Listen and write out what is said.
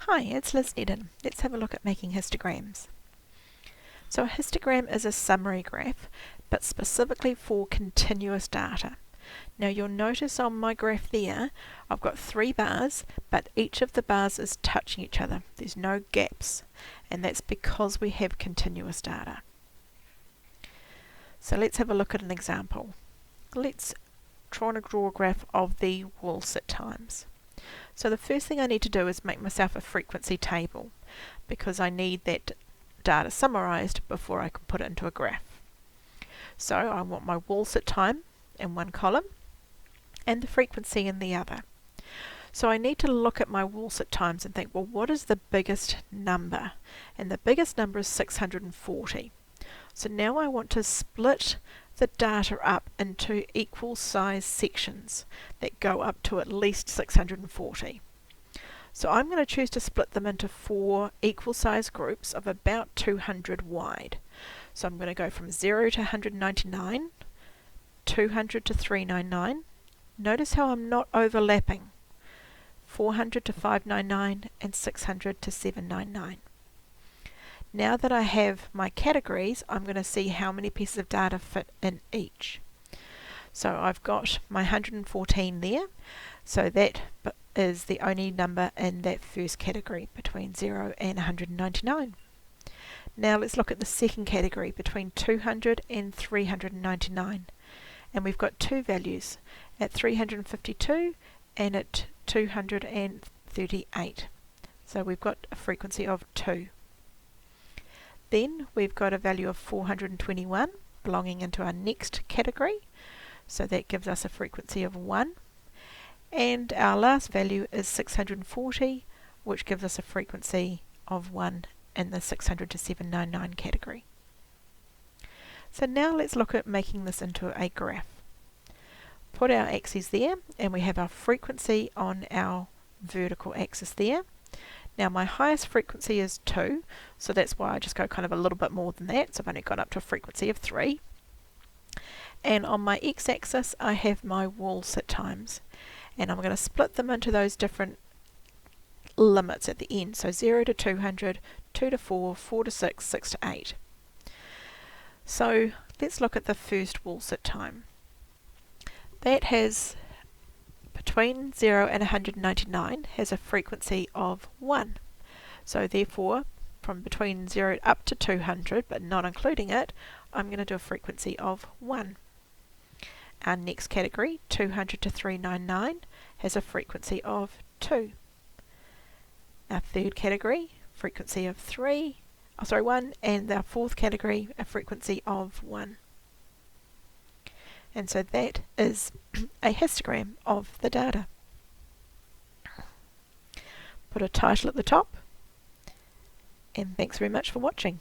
Hi, it's Liz Eden. Let's have a look at making histograms. So a histogram is a summary graph, but specifically for continuous data. Now you'll notice on my graph there, I've got 3 bars, but each of the bars is touching each other. There's no gaps, and that's because we have continuous data. So let's have a look at an example. Let's try to draw a graph of the wall sit times. So the first thing I need to do is make myself a frequency table because I need that data summarized before I can put it into a graph. So I want my wall sit time in one column and the frequency in the other. So I need to look at my wall sit times and think, well, what is the biggest number? And the biggest number is 640. So now I want to split the data up into equal size sections that go up to at least 640. So I'm going to choose to split them into 4 equal size groups of about 200 wide. So I'm going to go from 0 to 199, 200 to 399. Notice how I'm not overlapping. 400 to 599 and 600 to 799. Now that I have my categories, I'm going to see how many pieces of data fit in each. So I've got my 114 there, so that is the only number in that first category between 0 and 199. Now let's look at the second category between 200 and 399, and we've got 2 values at 352 and at 238. So we've got a frequency of 2. Then we've got a value of 421 belonging into our next category, so that gives us a frequency of 1. And our last value is 640, which gives us a frequency of 1 in the 600 to 799 category. So now let's look at making this into a graph. Put our axes there, and we have our frequency on our vertical axis there. Now my highest frequency is 2, so that's why I just go kind of a little bit more than that, so I've only got up to a frequency of 3. And on my x-axis I have my wall sit times, and I'm going to split them into those different limits at the end, so 0 to 200, 2 to 4, 4 to 6, 6 to 8. So let's look at the first wall sit time. That has between 0 and 199 has a frequency of 1. So therefore, from between 0 up to 200, but not including it, I'm going to do a frequency of 1. Our next category, 200 to 399, has a frequency of 2. Our third category, frequency of 1, and our fourth category, a frequency of 1. And so that is a histogram of the data. Put a title at the top, and thanks very much for watching.